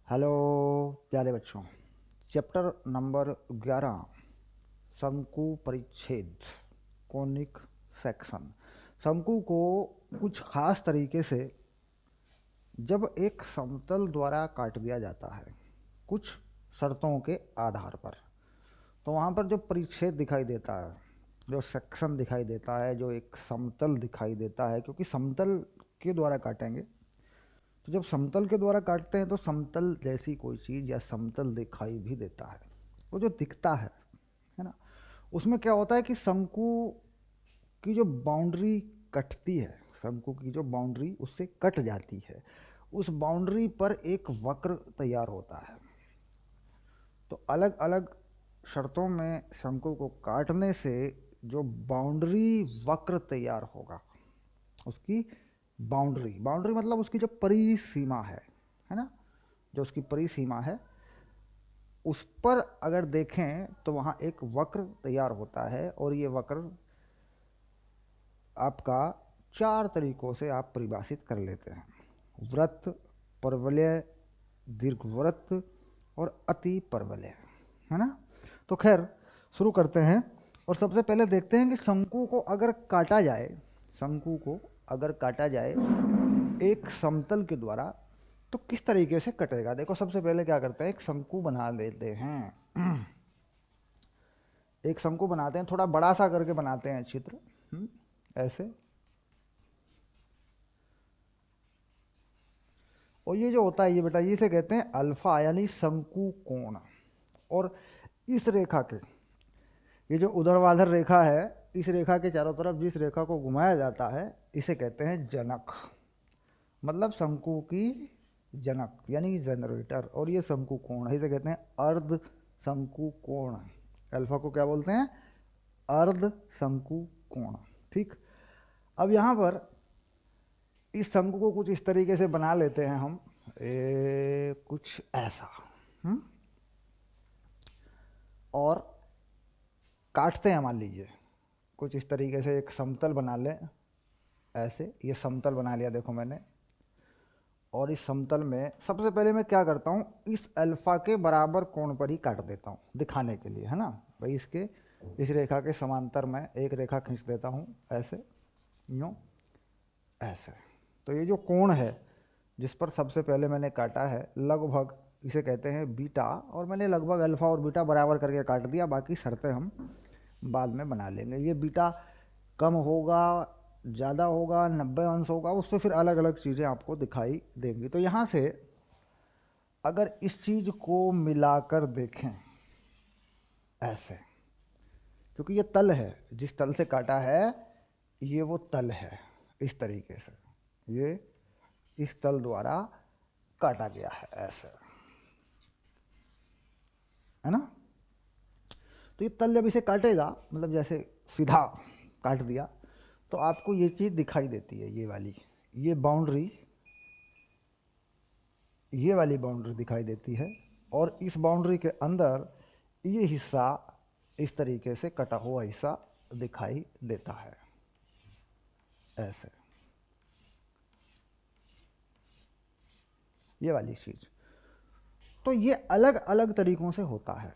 Hello प्यारे बच्चों। Chapter number 11, शंकु परिच्छेद, कोनिक सेक्शन। शंकु को कुछ खास तरीके से जब एक समतल द्वारा काट दिया जाता है कुछ शर्तों के आधार पर, तो वहाँ पर जो परिच्छेद दिखाई देता है, जो सेक्शन दिखाई देता है, जो एक समतल दिखाई देता है, क्योंकि समतल के द्वारा काटेंगे तो जब समतल के द्वारा काटते हैं तो समतल जैसी कोई चीज़ या समतल दिखाई भी देता है। वो जो दिखता है ना, उसमें क्या होता है कि शंकु की जो बाउंड्री कटती है, शंकु की जो बाउंड्री उससे कट जाती है, उस बाउंड्री पर एक वक्र तैयार होता है। तो अलग अलग शर्तों में शंकु को काटने से जो बाउंड्री वक्र तैयार होगा, उसकी बाउंड्री बाउंड्री मतलब उसकी जो परिसीमा है ना, जो उसकी परिसीमा है उस पर अगर देखें तो वहाँ एक वक्र तैयार होता है। और ये वक्र आपका चार तरीकों से आप परिभाषित कर लेते हैं: वृत्त, परवलय, दीर्घवृत्त और अति परवलय, है ना। तो खैर शुरू करते हैं और सबसे पहले देखते हैं कि शंकु को अगर काटा जाए, शंकु को अगर काटा जाए एक समतल के द्वारा तो किस तरीके से कटेगा। देखो सबसे पहले क्या करते हैं, एक शंकु बना लेते हैं। एक शंकु बनाते हैं, थोड़ा बड़ा सा करके बनाते हैं चित्र, ऐसे। और ये जो होता है ये बेटा, ये से कहते हैं अल्फा यानी शंकु कोण। और इस रेखा के, ये जो ऊर्ध्वाधर रेखा है, इस रेखा के चारों तरफ जिस रेखा को घुमाया जाता है इसे कहते हैं जनक, मतलब शंकु की जनक यानी जनरेटर। और ये शंकु कोण है, इसे कहते हैं अर्ध शंकु कोण। अल्फा को क्या बोलते हैं? अर्ध शंकु कोण। ठीक। अब यहाँ पर इस शंकु को कुछ इस तरीके से बना लेते हैं हम, कुछ ऐसा। और काटते हैं, मान लीजिए कुछ इस तरीके से एक समतल बना लें, ऐसे। ये समतल बना लिया देखो मैंने। और इस समतल में सबसे पहले मैं क्या करता हूँ, इस अल्फा के बराबर कोण पर ही काट देता हूँ दिखाने के लिए, है ना भाई। इसके इस रेखा के समांतर मैं एक रेखा खींच देता हूँ, ऐसे, यूँ, ऐसे। तो ये जो कोण है जिस पर सबसे पहले मैंने काटा है, लगभग इसे कहते हैं बीटा। और मैंने लगभग अल्फा और बीटा बराबर करके काट दिया, बाकी शर्तें हम बाद में बना लेंगे। ये बीटा कम होगा, ज़्यादा होगा, 90 अंश होगा, उस पर फिर अलग अलग चीज़ें आपको दिखाई देंगी। तो यहाँ से अगर इस चीज़ को मिलाकर देखें ऐसे, क्योंकि ये तल है, जिस तल से काटा है ये वो तल है, इस तरीके से ये इस तल द्वारा काटा गया है, ऐसे, है ना। तो ये तल जब इसे काटेगा, मतलब जैसे सीधा काट दिया, तो आपको ये चीज़ दिखाई देती है, ये वाली, ये बाउंड्री, ये वाली बाउंड्री दिखाई देती है। और इस बाउंड्री के अंदर ये हिस्सा इस तरीके से कटा हुआ हिस्सा दिखाई देता है, ऐसे, ये वाली चीज़। तो ये अलग अलग तरीक़ों से होता है,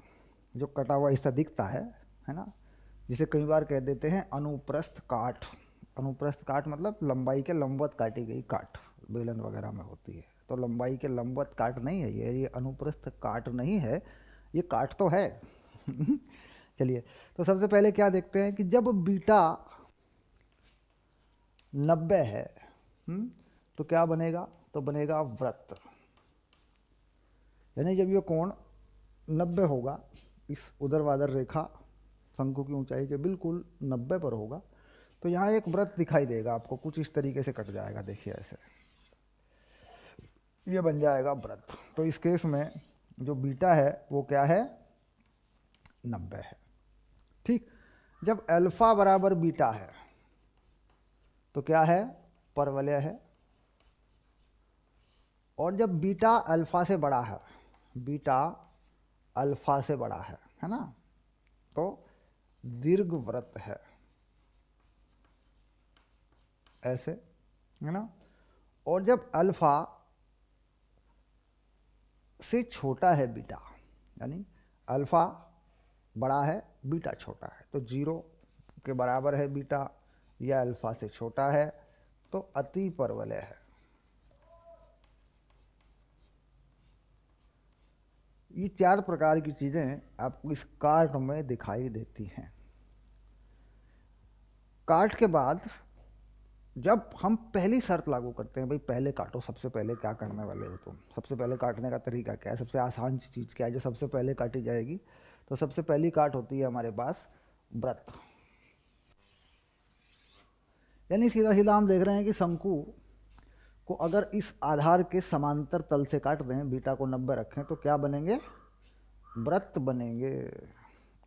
जो कटा हुआ हिस्सा दिखता है ना। जिसे कई बार कह देते हैं अनुप्रस्थ काट। अनुप्रस्थ काट मतलब लंबाई के लंबवत काटी गई काट, बेलन वगैरह में होती है। तो लंबाई के लंबवत काट नहीं है ये अनुप्रस्थ काट नहीं है, ये काट तो है। चलिए, तो सबसे पहले क्या देखते हैं कि जब बीटा 90 है, तो क्या बनेगा? तो बनेगा वृत्त। यानी जब ये कोण 90 होगा, इस ऊर्ध्वाधर रेखा शंकु की ऊंचाई के बिल्कुल 90 पर होगा, तो यहाँ एक वृत्त दिखाई देगा आपको, कुछ इस तरीके से कट जाएगा, देखिए ऐसे, ये बन जाएगा वृत्त। तो इस केस में जो बीटा है वो क्या है? 90 है। ठीक। जब अल्फा बराबर बीटा है तो क्या है? परवलय है। और जब बीटा अल्फा से बड़ा है, बीटा अल्फा से बड़ा है ना, तो दीर्घवृत्त है, ऐसे, है ना। और जब अल्फा से छोटा है बीटा, यानी अल्फ़ा बड़ा है बीटा छोटा है, तो 0 के बराबर है बीटा या अल्फ़ा से छोटा है तो अति परवलय है। ये 4 प्रकार की चीज़ें आपको इस कार्ट में दिखाई देती हैं। कार्ट के बाद जब हम पहली शर्त लागू करते हैं, भाई पहले काटो, सबसे पहले क्या करने वाले हो तुम, सबसे पहले काटने का तरीका क्या है, सबसे आसान चीज़ क्या है जो सबसे पहले काटी जाएगी, तो सबसे पहली काट होती है हमारे पास वृत्त। यानी सीधा सीधा हम देख रहे हैं कि शंकु को अगर इस आधार के समांतर तल से काट दें, बीटा को 90 रखें, तो क्या बनेंगे, वृत्त बनेंगे।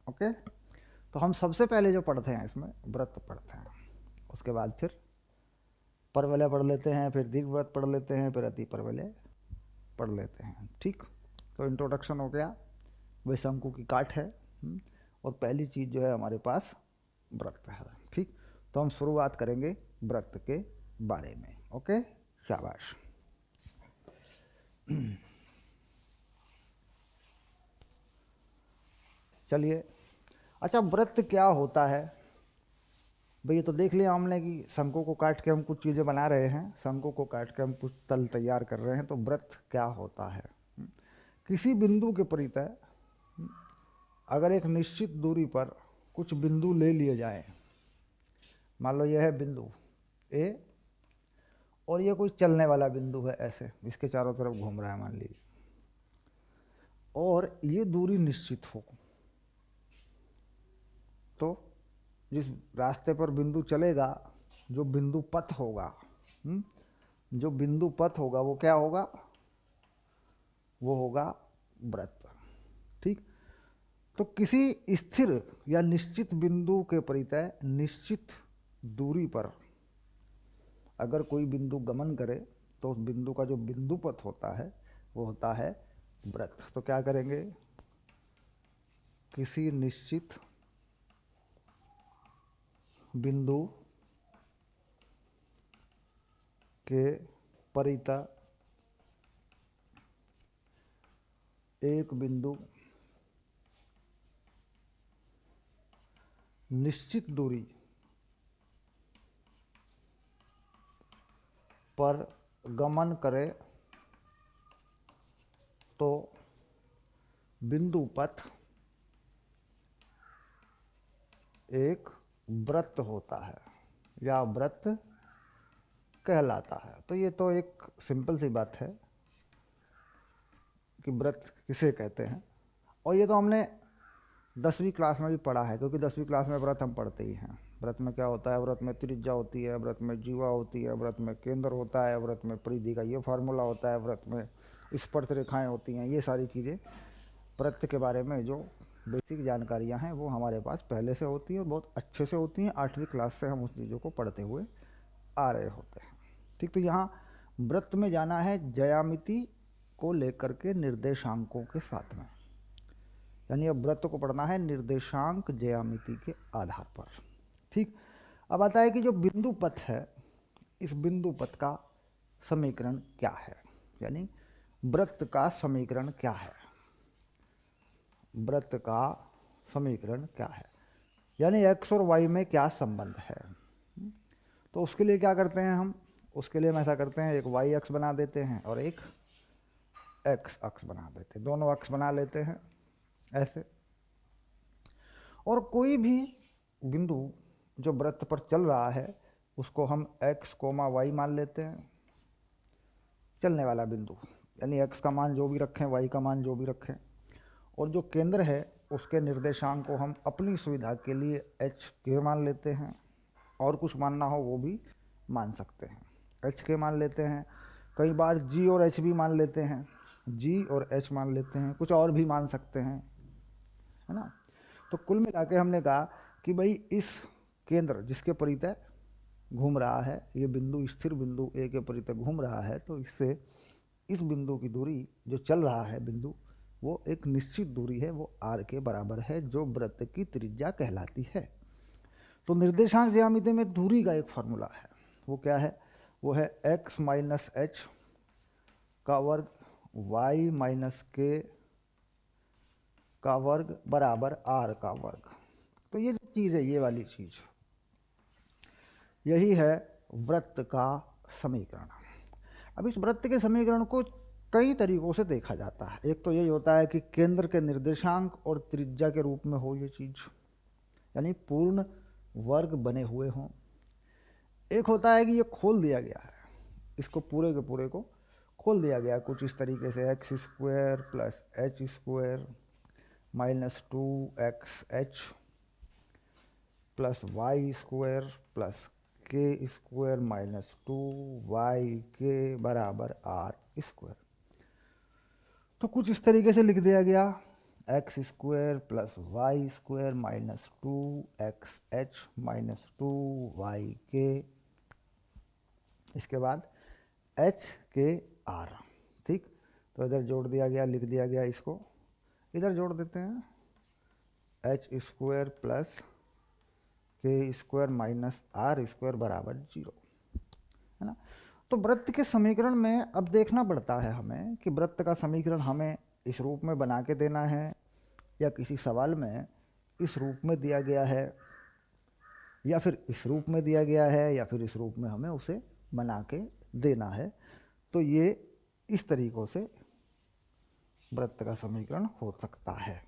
ओके, तो हम सबसे पहले जो पढ़ते हैं इसमें वृत्त पढ़ते हैं, उसके बाद फिर परवलय पढ़ लेते हैं, फिर दीर्घवृत्त पढ़ लेते हैं, फिर अति परवलय पढ़ लेते हैं। ठीक, तो इंट्रोडक्शन हो गया, वह शंकु की काट है और पहली चीज़ जो है हमारे पास वृत्त है। ठीक, तो हम शुरुआत करेंगे वृत्त के बारे में। ओके, शाबाश। चलिए, अच्छा वृत्त क्या होता है भाई, ये तो देख लिया हमने कि शंकु को काट के हम कुछ चीज़ें बना रहे हैं, शंकु को काट के हम कुछ तल तैयार कर रहे हैं, तो वृत्त क्या होता है। किसी बिंदु के परितः अगर एक निश्चित दूरी पर कुछ बिंदु ले लिए जाए, मान लो यह है बिंदु ए और ये कोई चलने वाला बिंदु है, ऐसे इसके चारों तरफ घूम रहा है मान लीजिए, और ये दूरी निश्चित हो, तो जिस रास्ते पर बिंदु चलेगा, जो बिंदु पथ होगा, जो बिंदु पथ होगा वो क्या होगा, वो होगा वृत्त। ठीक, तो किसी स्थिर या निश्चित बिंदु के परितः निश्चित दूरी पर अगर कोई बिंदु गमन करे तो उस बिंदु का जो बिंदु पथ होता है वो होता है वृत्त। तो क्या करेंगे, किसी निश्चित बिंदु के परितः एक बिंदु निश्चित दूरी पर गमन करे तो बिंदु पथ एक वृत्त होता है या वृत्त कहलाता है। तो ये तो एक सिंपल सी बात है कि वृत्त किसे कहते हैं, और ये तो हमने 10वीं क्लास में भी पढ़ा है, क्योंकि 10वीं क्लास में व्रत हम पढ़ते ही हैं। व्रत में क्या होता है, व्रत में त्रिज्या होती है, व्रत में जीवा होती है, व्रत में केंद्र होता है, व्रत में परिधि का ये फार्मूला होता है, व्रत में स्पर्श रेखाएं होती हैं। ये सारी चीज़ें व्रत के बारे में जो बेसिक जानकारियाँ हैं वो हमारे पास पहले से होती है और बहुत अच्छे से होती हैं। 8वीं क्लास से हम उस चीज़ों को पढ़ते हुए आ रहे होते हैं। ठीक, तो यहाँ व्रत में जाना है ज्यामिति को लेकर के निर्देशांकों के साथ में, यानी अब व्रत को पढ़ना है निर्देशांक ज्यामिति के आधार पर। ठीक, अब आता है कि जो बिंदु पथ है, इस बिंदु पथ का समीकरण क्या है, यानी व्रत का समीकरण क्या है, व्रत का समीकरण क्या है, यानी x और y में क्या संबंध है। तो उसके लिए क्या करते हैं हम, उसके लिए हम ऐसा करते हैं, एक y अक्ष बना देते हैं और एक x अक्ष बना देते हैं, दोनों अक्ष बना लेते हैं ऐसे। और कोई भी बिंदु जो वृत्त पर चल रहा है उसको हम x, y मान लेते हैं, चलने वाला बिंदु, यानी x का मान जो भी रखें, y का मान जो भी रखें, और जो केंद्र है उसके निर्देशांक को हम अपनी सुविधा के लिए h के मान लेते हैं, और कुछ मानना हो वो भी मान सकते हैं, h के मान लेते हैं, कई बार g और h भी मान लेते हैं, g और h मान लेते हैं, कुछ और भी मान सकते हैं, है ना। तो कुल मिला के हमने कहा कि भाई इस केंद्र जिसके परितः घूम रहा है, ये बिंदु स्थिर बिंदु ए के परितः घूम रहा है, तो इससे इस बिंदु की दूरी जो चल रहा है बिंदु, वो एक निश्चित दूरी है, वो r के बराबर है, जो वृत्त की त्रिज्या कहलाती है। तो निर्देशांक ज्यामिति में दूरी का एक फार्मूला है, वो क्या है, वो है x - h का वर्ग वाई माइनस के का वर्ग बराबर आर का वर्ग। तो ये जो चीज़ है, ये वाली चीज़, यही है वृत्त का समीकरण। अब इस वृत्त के समीकरण को कई तरीकों से देखा जाता है। एक तो यही होता है कि केंद्र के निर्देशांक और त्रिज्या के रूप में हो ये चीज़, यानी पूर्ण वर्ग बने हुए हों। एक होता है कि ये खोल दिया गया है, इसको पूरे के पूरे को खोल दिया गया कुछ इस तरीके से, x square plus h square minus 2xh plus y square plus k square minus 2y k बराबर आर स्क्वायर। तो कुछ इस तरीके से लिख दिया गया, x square plus y square minus 2xh minus 2y k, इसके बाद h के r। ठीक, तो इधर जोड़ दिया गया, लिख दिया गया, इसको इधर जोड़ देते हैं, H square plus k square minus r square बराबर 0, है ना। तो वृत्त के समीकरण में अब देखना पड़ता है हमें कि वृत्त का समीकरण हमें इस रूप में बना के देना है या किसी सवाल में इस रूप में दिया गया है, या फिर इस रूप में दिया गया है, या फिर इस रूप में हमें उसे बना के देना है। तो ये इस तरीक़ों से वृत्त का समीकरण हो सकता है।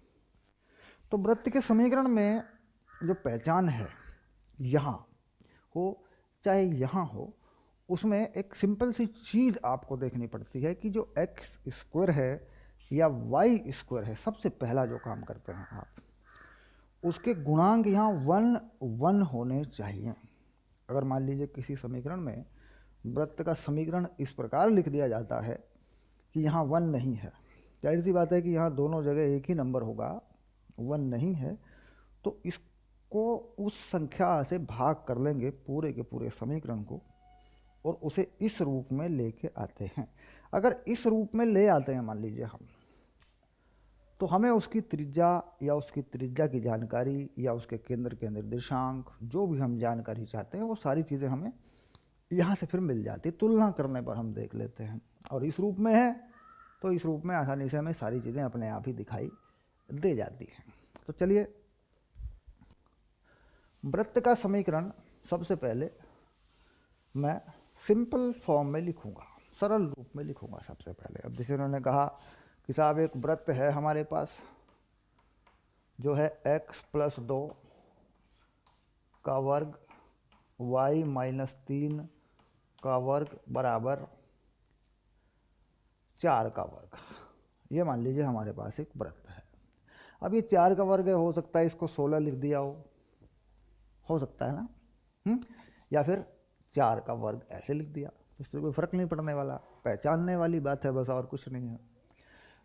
तो वृत्त के समीकरण में जो पहचान है, यहाँ हो चाहे यहाँ हो, उसमें एक सिंपल सी चीज़ आपको देखनी पड़ती है कि जो एक्स स्क्वायर है या वाई स्क्वायर है, सबसे पहला जो काम करते हैं आप, उसके गुणांक यहाँ 1 1 होने चाहिए। अगर मान लीजिए किसी समीकरण में वृत्त का समीकरण इस प्रकार लिख दिया जाता है कि यहाँ 1 नहीं है, जाहिर सी बात है कि यहाँ दोनों जगह एक ही नंबर होगा, 1 नहीं है, तो इसको उस संख्या से भाग कर लेंगे पूरे के पूरे समीकरण को, और उसे इस रूप में लेके आते हैं। अगर इस रूप में ले आते हैं मान लीजिए हम, तो हमें उसकी त्रिज्या या उसकी त्रिज्या की जानकारी या उसके केंद्र के निर्देशांक, जो भी हम जानकारी चाहते हैं, वो सारी चीज़ें हमें यहाँ से फिर मिल जाती। तुलना करने पर हम देख लेते हैं, और इस रूप में है तो इस रूप में आसानी से हमें सारी चीज़ें अपने आप ही दिखाई दे जाती हैं। तो चलिए, वृत्त का समीकरण सबसे पहले मैं सिंपल फॉर्म में लिखूंगा, सरल रूप में लिखूंगा सबसे पहले। अब जैसे उन्होंने कहा कि साहब एक वृत्त है हमारे पास जो है x प्लस 2 का वर्ग y माइनस 3 का वर्ग बराबर 4 का वर्ग। ये मान लीजिए हमारे पास एक वृत्त है। अब ये 4 का वर्ग है, हो सकता है इसको 16 लिख दिया हो सकता है ना, या फिर 4 का वर्ग ऐसे लिख दिया, इससे कोई फर्क नहीं पड़ने वाला, पहचानने वाली बात है बस, और कुछ नहीं है।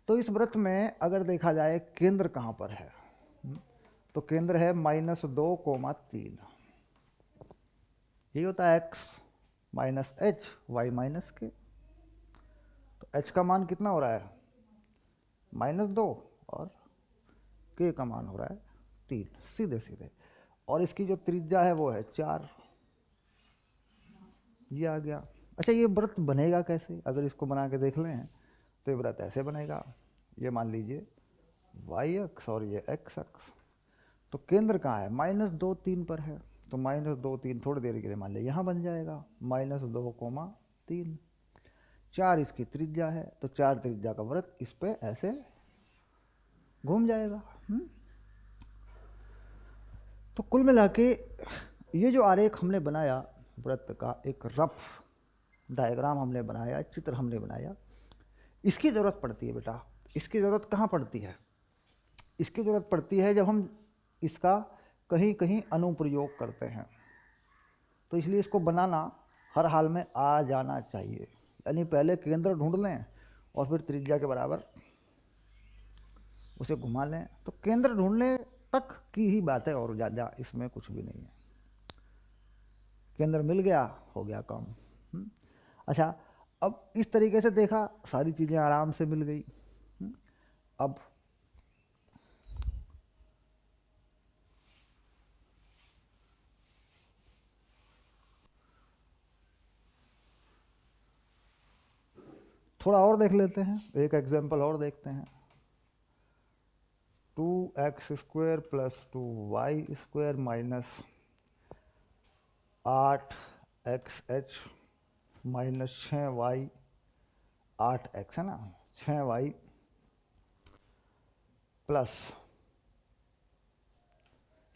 तो इस वृत्त में अगर देखा जाए केंद्र कहाँ पर है, तो केंद्र है -2, 3। यही होता है x minus h y minus k. तो h का मान कितना हो रहा है, -2, और k का मान हो रहा है 3, सीधे सीधे। और इसकी जो त्रिज्या है वो है 4, ये आ गया। अच्छा, ये व्रत बनेगा कैसे? अगर इसको बना के देख लें तो ये व्रत ऐसे बनेगा, ये मान लीजिए वाई अक्ष और ये एक्स अक्ष। तो केंद्र कहाँ है, -2, 3 पर है, तो -2, 3 थोड़ी देर के लिए मान लिया यहाँ बन जाएगा -2, 3। 4 इसकी त्रिज्या है, तो 4 त्रिज्या का व्रत इस पे ऐसे घूम जाएगा। तो कुल मिला के ये जो आरेख हमने बनाया व्रत का, एक रफ डायग्राम हमने बनाया, चित्र हमने बनाया, इसकी ज़रूरत पड़ती है बेटा। इसकी ज़रूरत कहाँ पड़ती है? इसकी ज़रूरत पड़ती है जब हम इसका कहीं कहीं अनुप्रयोग करते हैं। तो इसलिए इसको बनाना हर हाल में आ जाना चाहिए, यानी पहले केंद्र ढूंढ लें और फिर त्रिज्या के बराबर उसे घुमा लें। तो केंद्र ढूंढने तक की ही बात है, और ज़्यादा इसमें कुछ भी नहीं है। केंद्र मिल गया, हो गया काम। अच्छा, अब इस तरीके से देखा, सारी चीज़ें आराम से मिल गई। अब थोड़ा और देख लेते हैं, एक एग्जाम्पल और देखते हैं। 2x² plus 2y² minus 8xh minus 6y 8x है ना, 6y प्लस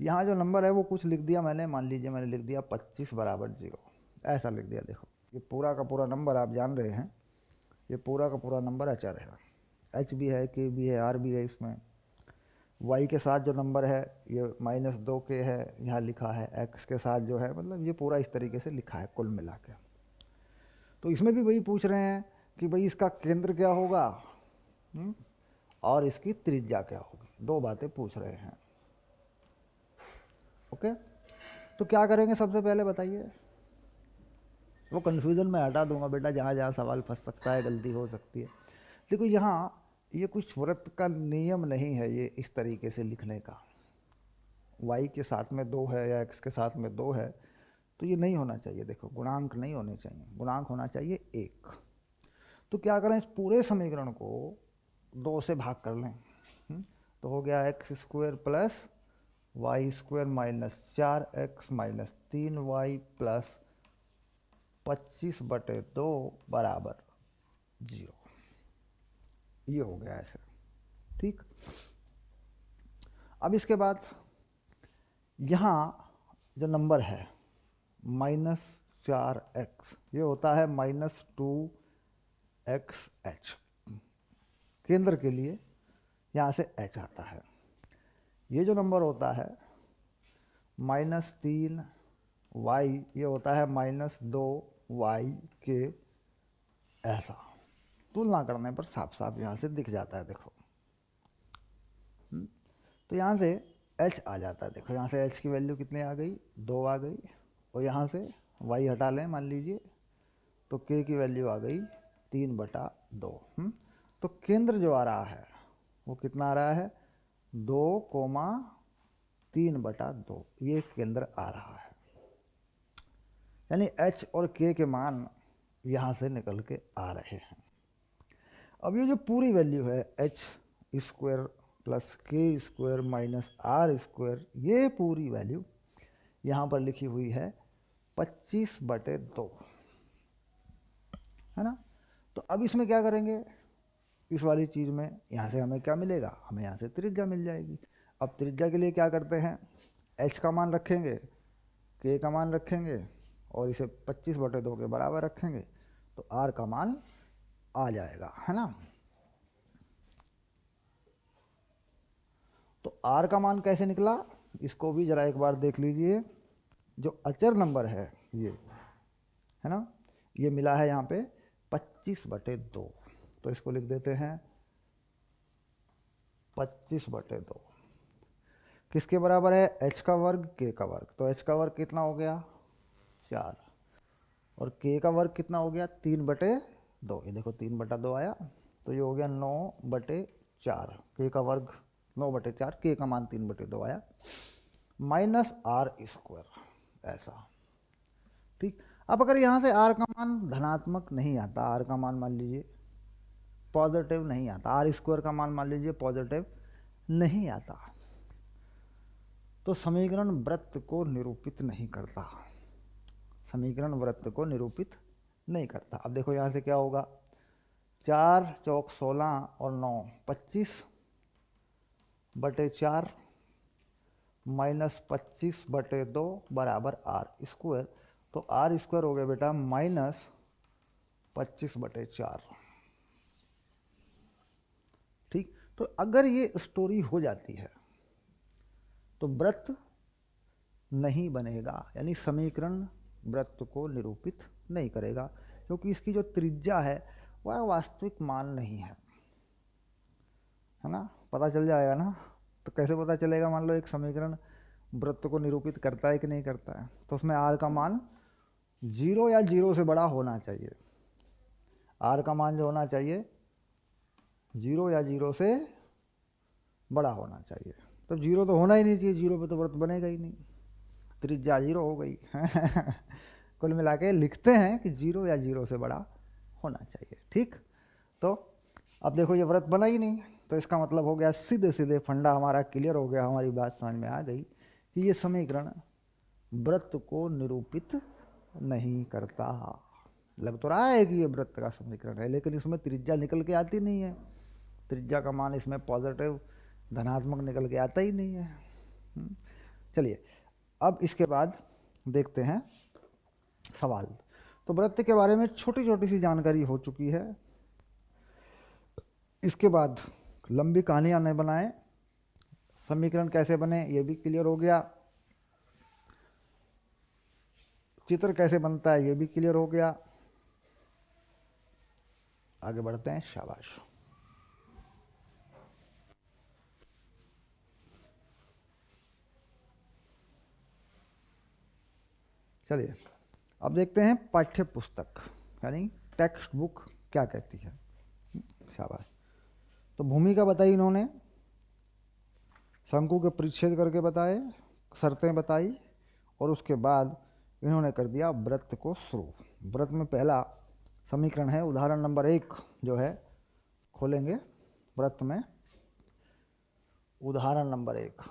यहाँ जो नंबर है वो कुछ लिख दिया मैंने, मान लीजिए मैंने लिख दिया 25 बराबर 0, ऐसा लिख दिया। देखो ये पूरा का पूरा नंबर आप जान रहे हैं, ये पूरा का पूरा नंबर अचर है, h भी है, k भी है, r भी है। इसमें y के साथ जो नंबर है ये -2k है, यहाँ लिखा है। x के साथ जो है, मतलब ये पूरा इस तरीके से लिखा है कुल मिला के। तो इसमें भी वही पूछ रहे हैं कि भाई इसका केंद्र क्या होगा और इसकी त्रिज्या क्या होगी, दो बातें पूछ रहे हैं। ओके, तो क्या करेंगे सबसे पहले बताइए। वो कन्फ्यूज़न मैं हटा दूंगा बेटा, जहाँ जहाँ सवाल फंस सकता है, गलती हो सकती है। देखो यहाँ ये कुछ वृत्त का नियम नहीं है ये इस तरीके से लिखने का। y के साथ में 2 है या x के साथ में 2 है तो ये नहीं होना चाहिए। देखो गुणांक नहीं होने चाहिए, गुणांक होना चाहिए 1। तो क्या करें, इस पूरे समीकरण को 2 से भाग कर लें। तो हो गया x² plus y² minus 4x minus 3y plus 25/2 बराबर 0। ये हो गया ऐसे, ठीक। अब इसके बाद यहाँ जो नंबर है -4x, ये होता है -2xh। केंद्र के लिए यहाँ से h आता है। ये जो नंबर होता है -3y, ये होता है -2y के, ऐसा तुलना करने पर साफ साफ यहाँ से दिख जाता है। देखो तो यहाँ से h आ जाता है। देखो यहाँ से h की वैल्यू कितनी आ गई, 2 आ गई, और यहाँ से y हटा लें मान लीजिए तो k की वैल्यू आ गई 3/2। तो केंद्र जो आ रहा है वो कितना आ रहा है, 2,3/2, ये केंद्र आ रहा है। यानी h और k के मान यहाँ से निकल के आ रहे हैं। अब ये जो पूरी वैल्यू है h² plus k² minus r², ये पूरी वैल्यू यहाँ पर लिखी हुई है 25/2, है ना। तो अब इसमें क्या करेंगे, इस वाली चीज़ में यहाँ से हमें क्या मिलेगा, हमें यहाँ से त्रिज्या मिल जाएगी। अब त्रिज्या के लिए क्या करते हैं, h का मान रखेंगे, k का मान रखेंगे और इसे 25/2 के बराबर रखेंगे तो r का मान आ जाएगा, है ना। तो r का मान कैसे निकला, इसको भी जरा एक बार देख लीजिए। जो अचर नंबर है ये, है ना, ये मिला है यहाँ पे 25/2, तो इसको लिख देते हैं 25/2। किसके बराबर है, h का वर्ग k का वर्ग। तो h का वर्ग कितना हो गया 4 और k का वर्ग कितना हो गया 3/2। ये देखो 3/2 आया, तो ये हो गया 9/4। k का वर्ग 9/4, k का मान 3/2 आया, माइनस r², ऐसा, ठीक। अब अगर यहाँ से r का मान धनात्मक नहीं आता, r का मान मान लीजिए पॉजिटिव नहीं आता, r² का मान मान लीजिए पॉजिटिव नहीं आता, तो समीकरण वृत्त को निरूपित नहीं करता, समीकरण वृत्त को निरूपित नहीं करता। अब देखो यहाँ से क्या होगा, 4 चौक 16 और 9 25/4 माइनस 25/2 बराबर r²। तो r² हो गया बेटा -25/4, ठीक। तो अगर ये स्टोरी हो जाती है तो वृत्त नहीं बनेगा, यानी समीकरण वृत्त को निरूपित नहीं करेगा, क्योंकि इसकी जो त्रिज्या है वह वास्तविक मान नहीं है ना। पता चल जाएगा ना। तो कैसे पता चलेगा, मान लो एक समीकरण वृत्त को निरूपित करता है कि नहीं करता है, तो उसमें r का मान 0 या 0 से बड़ा होना चाहिए। r का मान जो होना चाहिए 0 या 0 से बड़ा होना चाहिए। तो 0 तो होना ही नहीं चाहिए, 0 पे तो वृत्त बनेगा ही नहीं, त्रिज्या 0 हो गई। कुल मिला के लिखते हैं कि 0 या 0 से बड़ा होना चाहिए, ठीक। तो अब देखो ये व्रत बना ही नहीं, तो इसका मतलब हो गया सीधे सीधे फंडा हमारा क्लियर हो गया, हमारी बात समझ में आ गई कि ये समीकरण व्रत को निरूपित नहीं करता। लग तो रहा है कि ये व्रत का समीकरण है, लेकिन इसमें त्रिज्या निकल के आती नहीं है, त्रिज्या का मान इसमें पॉजिटिव धनात्मक निकल के आता ही नहीं है। चलिए अब इसके बाद देखते हैं सवाल। तो व्रत के बारे में छोटी छोटी सी जानकारी हो चुकी है, इसके बाद लंबी कहानियां नहीं बनाएं, समीकरण कैसे बने ये भी क्लियर हो गया, चित्र कैसे बनता है ये भी क्लियर हो गया। आगे बढ़ते हैं, शाबाश। चलिए अब देखते हैं पाठ्य पुस्तक यानी टेक्स्ट बुक क्या कहती है। शाबाश। तो भूमिका बताई इन्होंने, शंकु के परिच्छेद करके बताए, शर्तें बताई, और उसके बाद इन्होंने कर दिया व्रत को शुरू। व्रत में पहला समीकरण है उदाहरण नंबर 1 जो है, खोलेंगे व्रत में उदाहरण नंबर 1।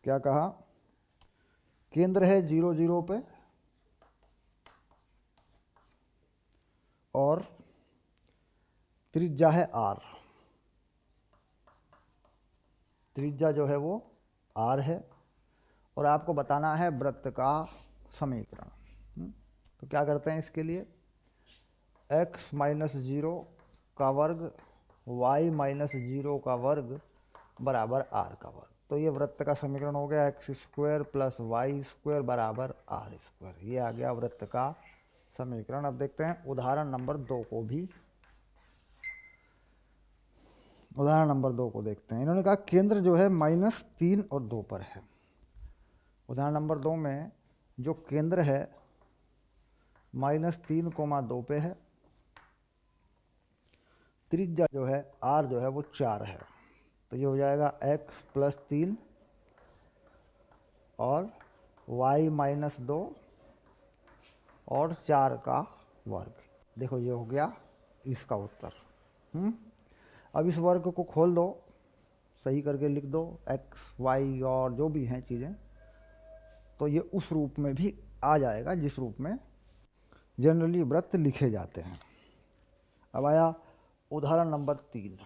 क्या कहा, केंद्र है 0 0 पे और त्रिज्या है r, त्रिज्या जो है वो r है, और आपको बताना है व्रत का समीकरण। तो क्या करते हैं इसके लिए, x माइनस 0 का वर्ग y माइनस 0 का वर्ग बराबर r का वर्ग। तो ये व्रत का समीकरण हो गया x square plus y square बराबर आर स्क्वायर, ये आ गया व्रत का समीकरण। अब देखते हैं उदाहरण नंबर 2 को भी, उदाहरण नंबर 2 को देखते हैं। इन्होंने कहा केंद्र जो है -3 और 2 पर है। उदाहरण नंबर 2 में जो केंद्र है -3, 2 पे है, त्रिज्या जो है r जो है वो 4 है, तो ये हो जाएगा x प्लस 3 और y माइनस 2 और 4 का वर्ग। देखो ये हो गया इसका उत्तर। अब इस वर्ग को खोल दो, सही करके लिख दो x y और जो भी हैं चीज़ें, तो ये उस रूप में भी आ जाएगा जिस रूप में जनरली व्रत लिखे जाते हैं। अब आया उदाहरण नंबर 3।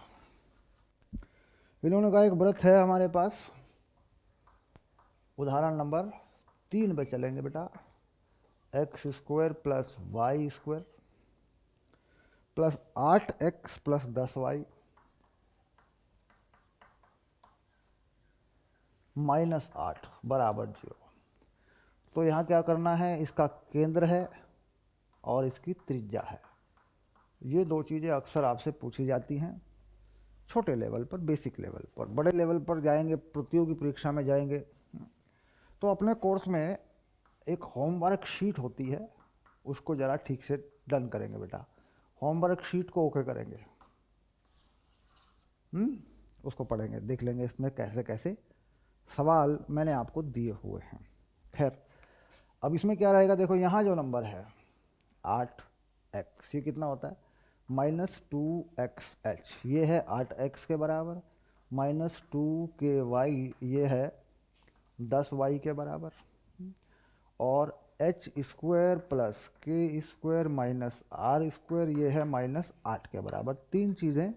इन्होंने कहा एक व्रत है हमारे पास, उदाहरण नंबर 3 पे चलेंगे बेटा, x square plus y square plus 8x plus 10y minus 8 बराबर 0। तो यहाँ क्या करना है, इसका केंद्र है और इसकी त्रिज्या है। ये दो चीज़ें अक्सर आपसे पूछी जाती हैं छोटे लेवल पर, बेसिक लेवल पर। बड़े लेवल पर जाएंगे, प्रतियोगी परीक्षा में जाएंगे, तो अपने कोर्स में एक होमवर्क शीट होती है, उसको ज़रा ठीक से डन करेंगे बेटा। होमवर्क शीट को ओके करेंगे, उसको पढ़ेंगे, देख लेंगे इसमें कैसे कैसे सवाल मैंने आपको दिए हुए हैं। खैर अब इसमें क्या रहेगा, देखो यहाँ जो नंबर है 8x, ये कितना होता है -2xh, ये है 8x के बराबर, -2ky ये है 10y के बराबर, और h square plus k square minus r square ये है -8 के बराबर। तीन चीज़ें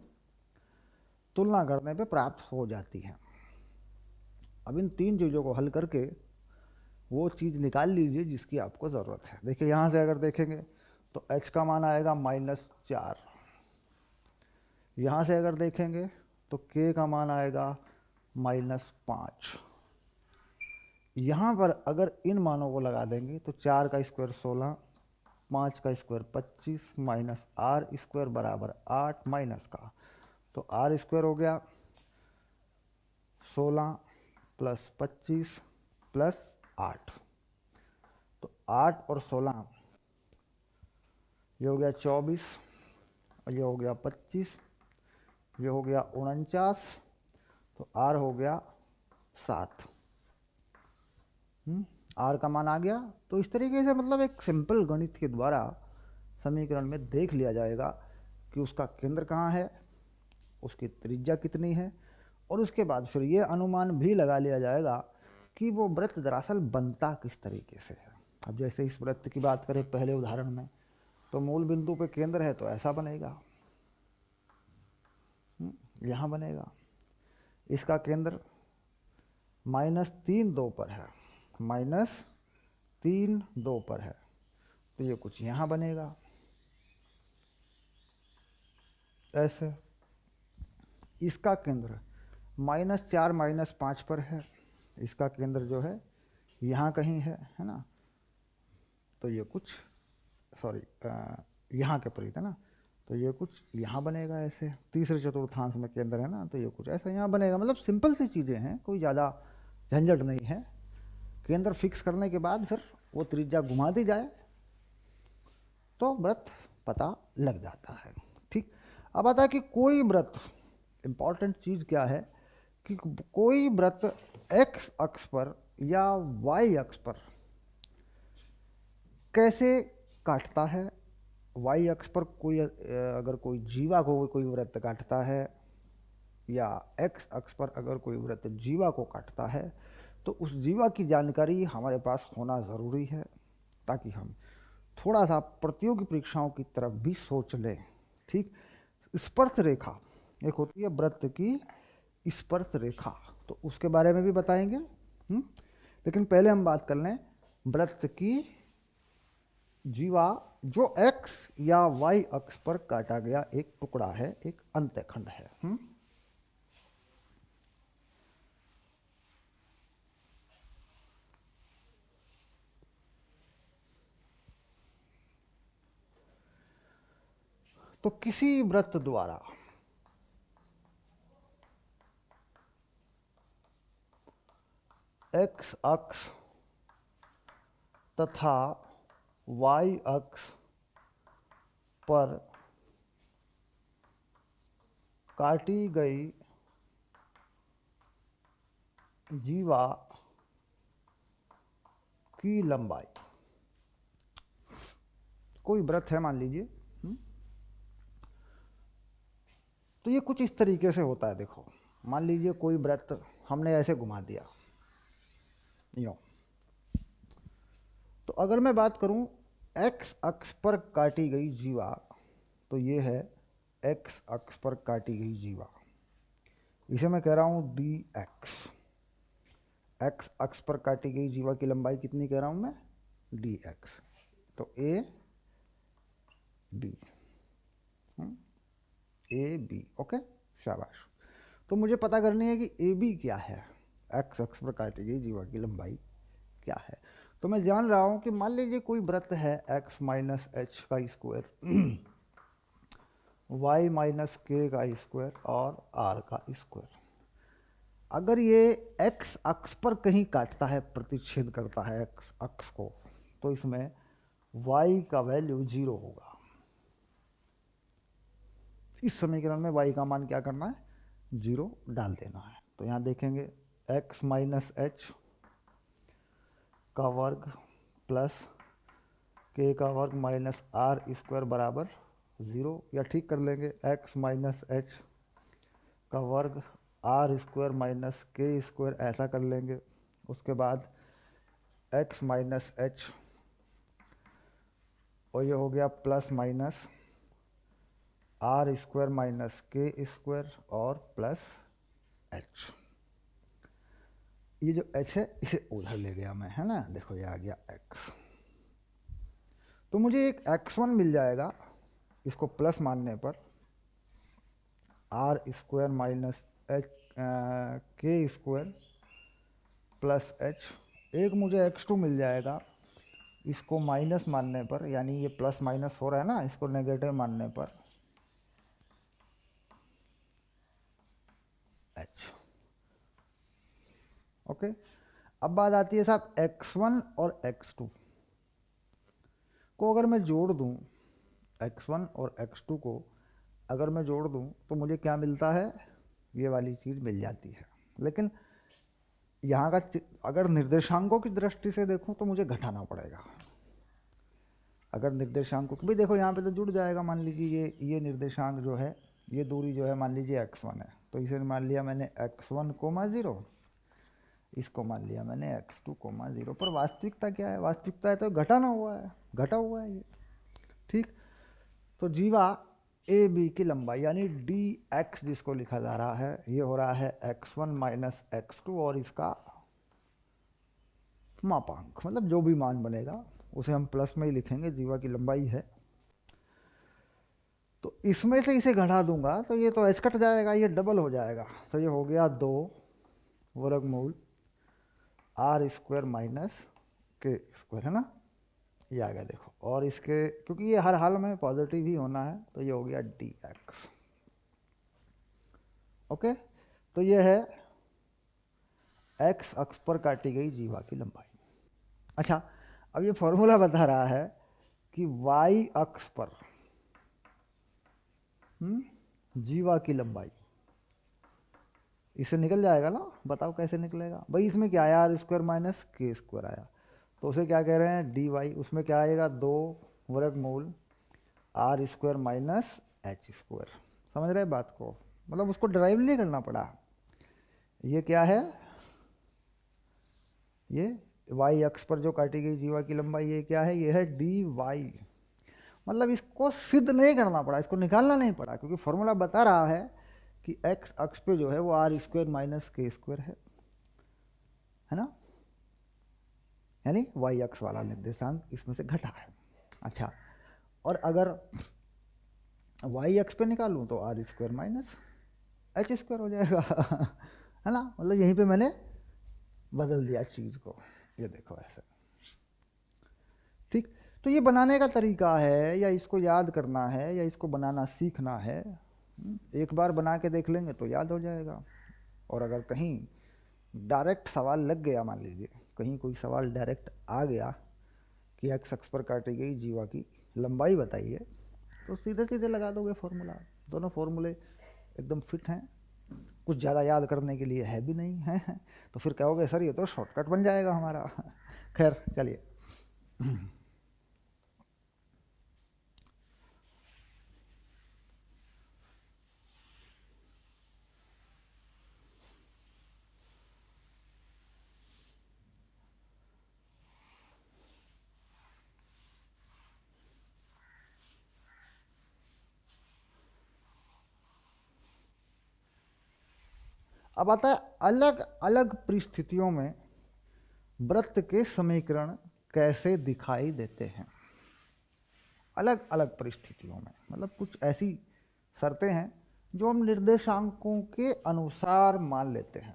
तुलना करने पे प्राप्त हो जाती हैं। अब इन तीन चीज़ों को हल करके वो चीज़ निकाल लीजिए जिसकी आपको ज़रूरत है। देखिए यहाँ से अगर देखेंगे तो h का मान आएगा -4, यहाँ से अगर देखेंगे तो k का मान आएगा -5। यहाँ पर अगर इन मानों को लगा देंगे तो 4 का स्क्वायर 16, 5 का स्क्वायर 25 माइनस आर स्क्वायर बराबर 8 माइनस का, तो आर स्क्वायर हो गया 16 प्लस 25 प्लस 8, तो 8 और 16 ये हो गया 24 और ये हो गया 25, ये हो गया 49, तो आर हो गया 7। आर का मान आ गया। तो इस तरीके से मतलब एक सिंपल गणित के द्वारा समीकरण में देख लिया जाएगा कि उसका केंद्र कहाँ है, उसकी त्रिज्या कितनी है, और उसके बाद फिर ये अनुमान भी लगा लिया जाएगा कि वो वृत्त दरअसल बनता किस तरीके से है। अब जैसे इस वृत्त की बात करें पहले उदाहरण में, तो मूल बिंदु पे केंद्र है तो ऐसा बनेगा, यहाँ बनेगा। इसका केंद्र -3 2 पर है, -3 2 पर है, तो ये कुछ यहाँ बनेगा ऐसे। इसका केंद्र -4 -5 पर है, इसका केंद्र जो है यहाँ कहीं है ना, तो ये कुछ यहाँ के परित है ना, तो ये कुछ यहाँ बनेगा ऐसे। तीसरे चतुर्थांश में केंद्र है ना, तो ये कुछ ऐसा यहाँ बनेगा। मतलब सिंपल सी चीज़ें हैं, कोई ज़्यादा झंझट नहीं है। केंद्र फिक्स करने के बाद फिर वो त्रिज्या घुमा दी जाए तो वृत्त पता लग जाता है। ठीक, अब आता है कि कोई वृत्त, इम्पॉर्टेंट चीज़ क्या है कि कोई वृत्त x अक्ष पर या y अक्ष पर कैसे काटता है। y अक्ष पर कोई अगर कोई जीवा को कोई वृत्त काटता है, या x अक्ष पर अगर कोई वृत्त जीवा को काटता है, तो उस जीवा की जानकारी हमारे पास होना ज़रूरी है, ताकि हम थोड़ा सा प्रतियोगी परीक्षाओं की तरफ भी सोच लें। ठीक, स्पर्श रेखा एक होती है वृत्त की स्पर्श रेखा, तो उसके बारे में भी बताएंगे। लेकिन पहले हम बात कर लें वृत्त की जीवा जो x या y अक्ष पर काटा गया एक टुकड़ा है, एक अंतःखंड है। तो किसी वृत्त द्वारा x अक्ष तथा y अक्ष पर काटी गई जीवा की लंबाई, कोई वृत्त है मान लीजिए, तो ये कुछ इस तरीके से होता है। देखो, मान लीजिए कोई वृत्त हमने ऐसे घुमा दिया यूँ, तो अगर मैं बात करूं x अक्ष पर काटी गई जीवा, तो ये है x अक्ष पर काटी गई जीवा, इसे मैं कह रहा हूं dx। x अक्ष पर काटी गई जीवा की लंबाई कितनी कह रहा हूं मैं, dx। तो ए बी, ओके, शाबाश। तो मुझे पता करनी है कि ए बी क्या है, x अक्ष पर काटी गई जीवा की लंबाई क्या है। तो मैं जान रहा हूं कि मान लीजिए कोई वृत्त है x माइनस एच का स्क्वायर, y माइनस के का स्क्वायर और r का स्क्वायर। अगर ये x अक्ष पर कहीं काटता है, प्रतिच्छेद करता है x अक्ष को, तो इसमें y का वैल्यू 0 होगा। इस समीकरण में y का मान क्या करना है, 0 डाल देना है। तो यहाँ देखेंगे x माइनस एच का वर्ग प्लस के का वर्ग माइनस आर स्क्वायर बराबर 0, या ठीक कर लेंगे x माइनस एच का वर्ग are square minus k square, ऐसा कर लेंगे। उसके बाद x माइनस एच, और ये हो गया plus minus r square minus k square और प्लस एच। ये जो h है इसे उधर ले गया मैं, है ना, देखो ये आ गया x। तो मुझे एक x1 मिल जाएगा, इसको प्लस मानने पर आर स्क्वायर माइनस एच के स्क्वायर प्लस एच। एक मुझे x2 मिल जाएगा, इसको माइनस मानने पर, यानी ये प्लस माइनस हो रहा है ना, इसको नेगेटिव मानने पर h। ओके, अब बात आती है साहब x1 और x2 को अगर मैं जोड़ दूं, x1 और x2 को अगर मैं जोड़ दूं तो मुझे क्या मिलता है, ये वाली चीज़ मिल जाती है। लेकिन यहाँ का अगर निर्देशांकों की दृष्टि से देखूं तो मुझे घटाना पड़ेगा। अगर निर्देशांक को भी देखो यहाँ पे तो जुड़ जाएगा, मान लीजिए ये निर्देशांक जो है, ये दूरी जो है मान लीजिए x1 है, तो इसे मान लिया मैंने x1 कोमा 0, इसको मान लिया मैंने x2 कोमा 0। पर वास्तविकता क्या है? वास्तविकता है तो घटा ना हुआ है, घटा हुआ है ये, ठीक। तो जीवा ए बी की लंबाई यानी डी एक्स जिसको लिखा जा रहा है, ये हो रहा है x1 माइनस x2, और इसका मापांक मतलब जो भी मान बनेगा उसे हम प्लस में ही लिखेंगे, जीवा की लंबाई है। तो इसमें से इसे घटा दूंगा तो ये तो एच कट जाएगा, ये डबल हो जाएगा, तो ये हो गया 2 वर्गमूल r square minus k square, है ना, ये आ गया देखो। और इसके क्योंकि ये हर हाल में पॉजिटिव ही होना है, तो ये हो गया डी एक्स। ओके, तो ये है एक्स अक्ष पर काटी गई जीवा की लंबाई। अच्छा, अब ये फॉर्मूला बता रहा है कि वाई अक्ष पर जीवा की लंबाई, इससे निकल जाएगा ना, बताओ कैसे निकलेगा भाई। इसमें क्या आया, are square minus k square आया, तो उसे क्या कह रहे हैं, डी वाई। उसमें क्या आएगा, 2 वर्गमूल r square minus h square. समझ रहे बात को, मतलब उसको ड्राइव नहीं करना पड़ा। ये क्या है, ये वाई अक्ष पर जो काटी गई जीवा की लंबाई, ये क्या है, ये है डी वाई। मतलब इसको सिद्ध नहीं करना पड़ा, इसको निकालना नहीं पड़ा, क्योंकि फॉर्मूला बता रहा है कि एक्स अक्ष पे जो है वो are square minus k square है ना, यानी वाई अक्ष वाला निर्देशांक इसमें से घटा है। अच्छा, और अगर वाई अक्ष पे निकालूं तो r square minus h square हो जाएगा है ना, मतलब यहीं पे मैंने बदल दिया चीज़ को, ये देखो ऐसे, ठीक। तो ये बनाने का तरीका है, या इसको याद करना है, या इसको बनाना सीखना है। एक बार बना के देख लेंगे तो याद हो जाएगा। और अगर कहीं डायरेक्ट सवाल लग गया, मान लीजिए कहीं कोई सवाल डायरेक्ट आ गया कि एक्स अक्ष पर काटी गई जीवा की लंबाई बताइए, तो सीधे सीधे लगा दोगे फॉर्मूला। दोनों फॉर्मूले एकदम फिट हैं, कुछ ज़्यादा याद करने के लिए है भी नहीं है तो फिर कहोगे सर ये तो शॉर्टकट बन जाएगा हमारा खैर चलिए। अब आता है अलग अलग परिस्थितियों में वृत्त के समीकरण कैसे दिखाई देते हैं। अलग अलग परिस्थितियों में मतलब कुछ ऐसी शर्तें हैं जो हम निर्देशांकों के अनुसार मान लेते हैं।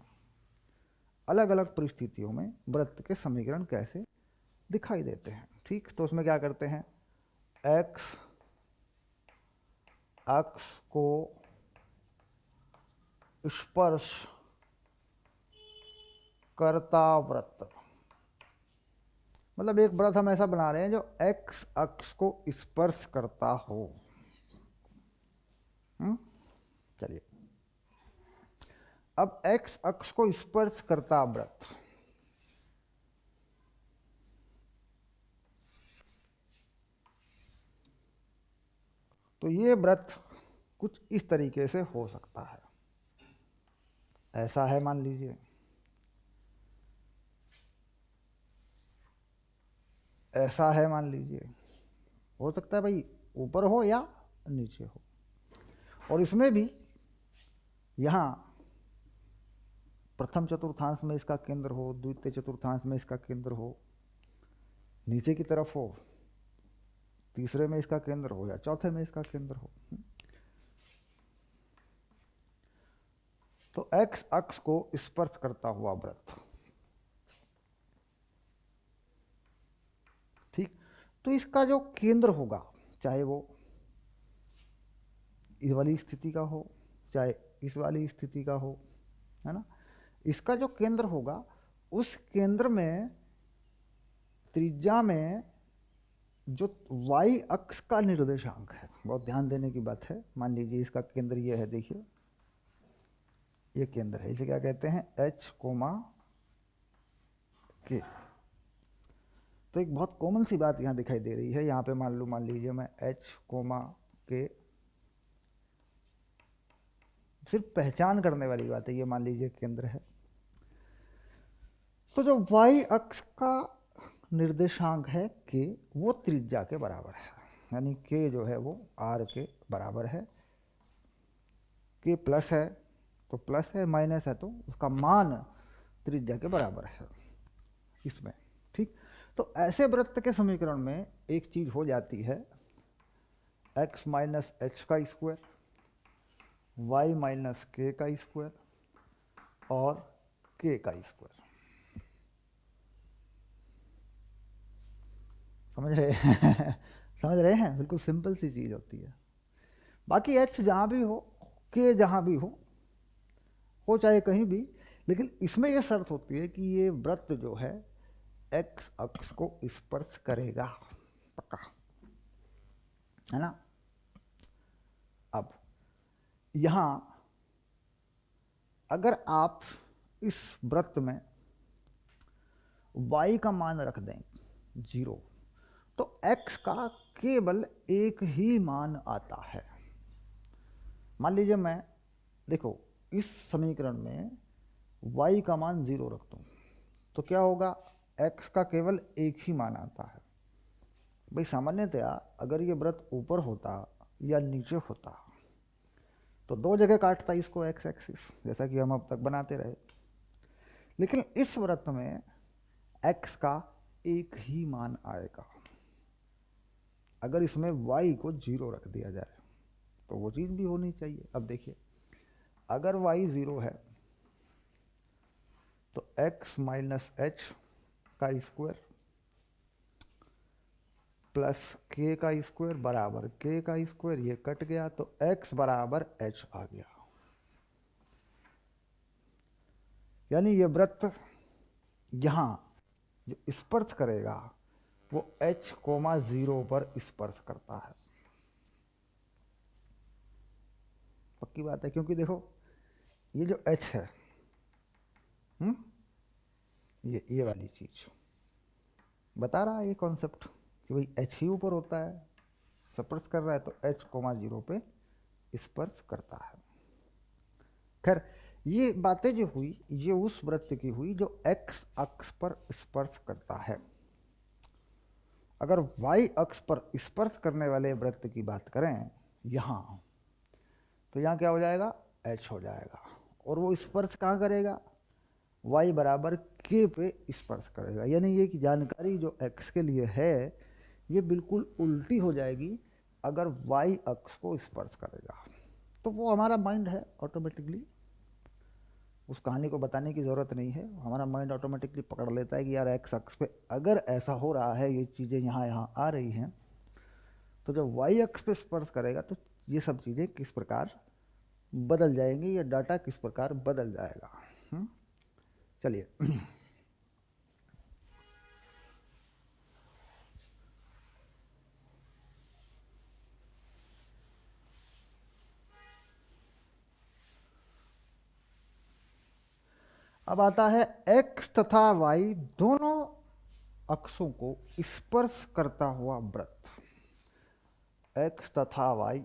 अलग अलग परिस्थितियों में वृत्त के समीकरण कैसे दिखाई देते हैं, ठीक। तो उसमें क्या करते हैं, एक्स अक्ष को स्पर्श करता वृत्त, मतलब एक वृत्त हम ऐसा बना रहे हैं जो एक्स अक्ष को स्पर्श करता हो। चलिए, अब एक्स अक्ष को स्पर्श करता वृत्त, तो ये वृत्त कुछ इस तरीके से हो सकता है, ऐसा है मान लीजिए, ऐसा है मान लीजिए, हो सकता है भाई ऊपर हो या नीचे हो। और इसमें भी यहाँ प्रथम चतुर्थांश में इसका केंद्र हो, द्वितीय चतुर्थांश में इसका केंद्र हो, नीचे की तरफ हो, तीसरे में इसका केंद्र हो, या चौथे में इसका केंद्र हो। तो एक्स अक्ष को स्पर्श करता हुआ वृत्त, ठीक। तो इसका जो केंद्र होगा, चाहे वो इस वाली स्थिति का हो चाहे इस वाली स्थिति का हो, है ना, इसका जो केंद्र होगा उस केंद्र में त्रिज्या में जो y अक्ष का निर्देशांक है, बहुत ध्यान देने की बात है। मान लीजिए इसका केंद्र ये है, देखिए ये केंद्र है, इसे क्या कहते हैं, h, k। तो एक बहुत कॉमन सी बात यहाँ दिखाई दे रही है। यहाँ पे मान लीजिए मैं h कोमा के, सिर्फ पहचान करने वाली बात है, ये मान लीजिए केंद्र है। तो जो y अक्ष का निर्देशांक है k, वो त्रिज्या के बराबर है, यानी k जो है वो r के बराबर है। k प्लस है तो प्लस है, माइनस है तो उसका मान त्रिज्या के बराबर है इसमें। ठीक, तो ऐसे वृत्त के समीकरण में एक चीज हो जाती है, x माइनस एच का स्क्वायर, y माइनस के का स्क्वायर और k का स्क्वायर। समझ रहे हैं? समझ रहे हैं? बिल्कुल सिंपल सी चीज होती है। बाकी h जहाँ भी हो, k जहाँ भी हो चाहे कहीं भी, लेकिन इसमें यह शर्त होती है कि ये वृत्त जो है x अक्ष को स्पर्श करेगा, पक्का है ना। अब यहां अगर आप इस वृत्त में y का मान रख दें 0, तो x का केवल एक ही मान आता है। मान लीजिए मैं, देखो इस समीकरण में y का मान 0 रख दूं तो क्या होगा, x का केवल एक ही मान आता है। भाई सामान्यतया अगर ये वृत्त ऊपर होता या नीचे होता तो दो जगह काटता इसको एक्स एक्सिस, जैसा कि हम अब तक बनाते रहे। लेकिन इस वृत्त में x का एक ही मान आएगा। अगर इसमें y को 0 रख दिया जाए तो वो चीज़ भी होनी चाहिए। अब देखिए, अगर y 0 है तो x माइनस एच का स्क्वायर प्लस k का स्क्वायर बराबर k का स्क्वायर, ये कट गया तो x बराबर h आ गया। यानी ये वृत्त यहां जो स्पर्श करेगा वो h कोमा 0 पर स्पर्श करता है। पक्की बात है, क्योंकि देखो ये जो h है, ये वाली चीज बता रहा है ये कॉन्सेप्ट कि भाई h ही ऊपर होता है, स्पर्श कर रहा है तो h कोमा 0 पे स्पर्श करता है। खैर, ये बातें जो हुई ये उस वृत्त की हुई जो x अक्ष पर स्पर्श करता है। अगर y अक्ष पर स्पर्श करने वाले वृत्त की बात करें यहाँ, तो यहाँ क्या हो जाएगा, h हो जाएगा। और वो स्पर्श कहाँ करेगा, y बराबर k पे स्पर्श करेगा। यानी ये की जानकारी जो x के लिए है ये बिल्कुल उल्टी हो जाएगी अगर y अक्ष को स्पर्श करेगा। तो वो हमारा माइंड है, ऑटोमेटिकली उस कहानी को बताने की ज़रूरत नहीं है, हमारा माइंड ऑटोमेटिकली पकड़ लेता है कि यार एक्स अक्ष पे अगर ऐसा हो रहा है, ये चीज़ें यहाँ आ रही हैं, तो जब वाई अक्ष पे स्पर्श करेगा तो ये सब चीज़ें किस प्रकार बदल जाएंगी, ये डाटा किस प्रकार बदल जाएगा। चलिए अब आता है x तथा y दोनों अक्षों को स्पर्श करता हुआ वृत्त। x तथा y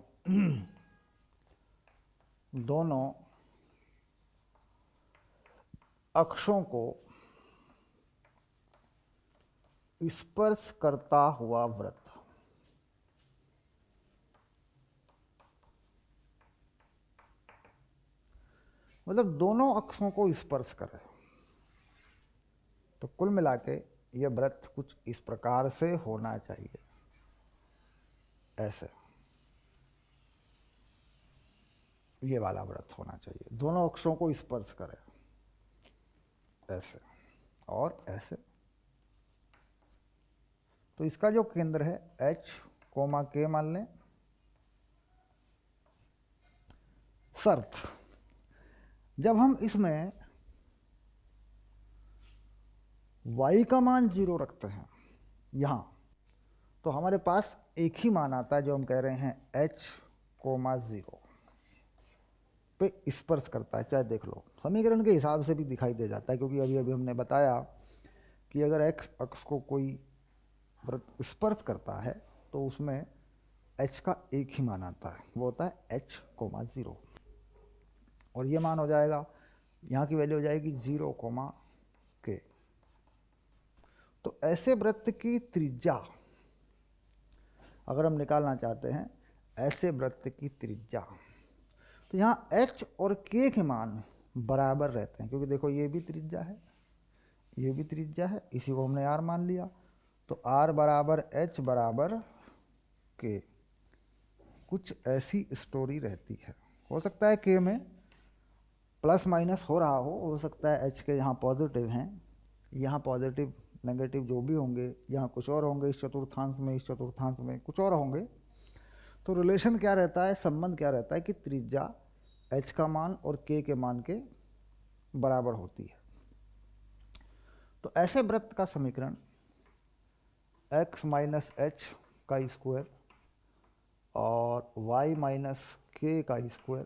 दोनों अक्षों को स्पर्श करता हुआ वृत्त। मतलब दोनों अक्षों को स्पर्श करे। तो कुल मिला के यह वृत्त कुछ इस प्रकार से होना चाहिए, ऐसे ये वाला वृत्त होना चाहिए, दोनों अक्षों को स्पर्श करे, ऐसे और ऐसे। तो इसका जो केंद्र है h कोमा k मान लें। शर्त, जब हम इसमें y का मान 0 रखते हैं यहां, तो हमारे पास एक ही मान आता है जो हम कह रहे हैं h कोमा 0 पे स्पर्श करता है। चाहे देख लो समीकरण के हिसाब से भी दिखाई दे जाता है, क्योंकि अभी अभी हमने बताया कि अगर x अक्ष को कोई वृत्त स्पर्श करता है तो उसमें h का एक ही मान आता है, वो होता है h,0 और ये मान हो जाएगा, यहाँ की वैल्यू हो जाएगी 0,k। तो ऐसे वृत्त की त्रिज्या अगर हम निकालना चाहते हैं, ऐसे वृत्त की त्रिज्या, तो यहाँ h और k के मान बराबर रहते हैं, क्योंकि देखो ये भी त्रिज्या है, ये भी त्रिज्या है, इसी को हमने r मान लिया, तो r बराबर h बराबर k। कुछ ऐसी स्टोरी रहती है, हो सकता है k में प्लस माइनस हो रहा हो सकता है h के यहाँ पॉजिटिव हैं, यहाँ पॉजिटिव नेगेटिव जो भी होंगे, यहाँ कुछ और होंगे, इस चतुर्थांश में, इस चतुर्थांश में कुछ और होंगे। तो रिलेशन क्या रहता है, संबंध क्या रहता है कि त्रिज्या h का मान और k के मान के बराबर होती है। तो ऐसे वृत्त का समीकरण x माइनस एच का स्क्वायर और y माइनस के का स्क्वायर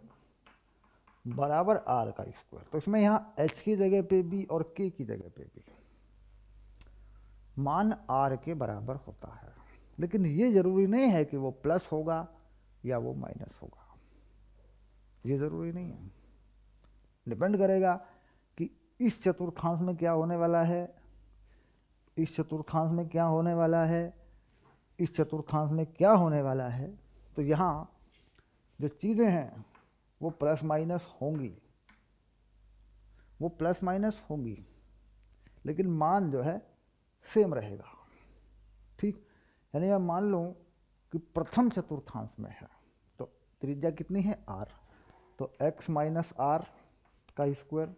बराबर r का स्क्वायर। तो इसमें यहाँ h की जगह पे भी और k की जगह पे भी मान r के बराबर होता है, लेकिन ये ज़रूरी नहीं है कि वो प्लस होगा या वो माइनस होगा, ये ज़रूरी नहीं है। डिपेंड करेगा कि इस चतुर्थांश में क्या होने वाला है, इस चतुर्थांश में क्या होने वाला है, इस चतुर्थांश में क्या होने वाला है। तो यहाँ जो चीज़ें हैं वो प्लस माइनस होंगी, वो प्लस माइनस होंगी, लेकिन मान जो है सेम रहेगा। ठीक, यानी मैं मान लूँ कि प्रथम चतुर्थांश में है तो त्रिज्या कितनी है r, तो x माइनस आर का स्क्वायर,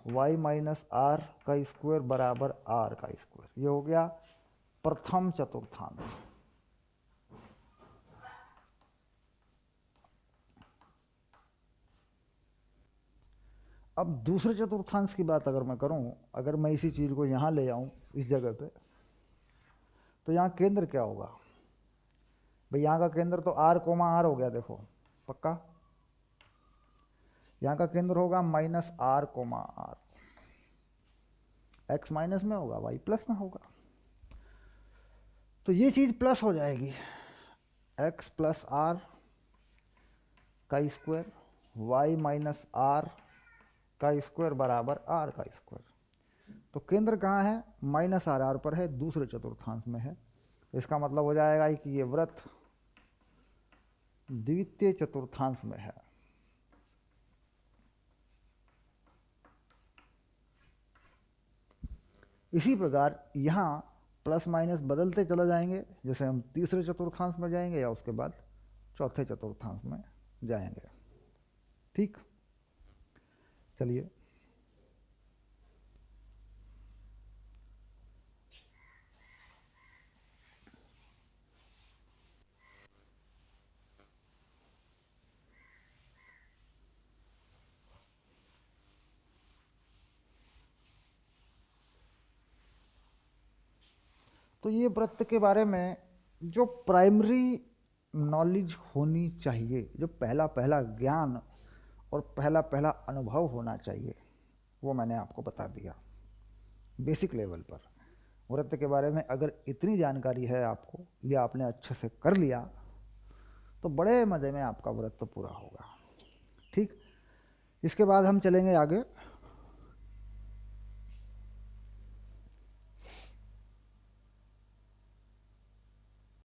y माइनस आर का स्क्वायर बराबर r का स्क्वायर। ये हो गया प्रथम चतुर्थांश। अब दूसरे चतुर्थांश की बात अगर मैं करूं, अगर मैं इसी चीज़ को यहाँ ले आऊँ इस जगह पे, तो यहाँ केंद्र क्या होगा भाई, यहाँ का केंद्र तो r कोमा r हो गया, देखो पक्का। यहाँ का केंद्र होगा minus r comma r, x minus में होगा, y प्लस में होगा, तो ये चीज़ प्लस हो जाएगी, x प्लस r का स्क्वायर, y माइनस r का स्क्वायर बराबर r का स्क्वायर। तो केंद्र कहाँ है, माइनस r पर है, दूसरे चतुर्थांश में है। इसका मतलब हो जाएगा कि ये वृत्त द्वितीय चतुर्थांश में है। इसी प्रकार यहाँ प्लस माइनस बदलते चले जाएंगे, जैसे हम तीसरे चतुर्थांश में जाएंगे या उसके बाद चौथे चतुर्थांश में जाएंगे। ठीक, चलिए तो ये वृत्त के बारे में जो प्राइमरी नॉलेज होनी चाहिए, जो पहला पहला ज्ञान और पहला पहला अनुभव होना चाहिए, वो मैंने आपको बता दिया बेसिक लेवल पर। वृत्त के बारे में अगर इतनी जानकारी है आपको या आपने अच्छे से कर लिया तो बड़े मज़े में आपका वृत्त पूरा होगा। ठीक, इसके बाद हम चलेंगे आगे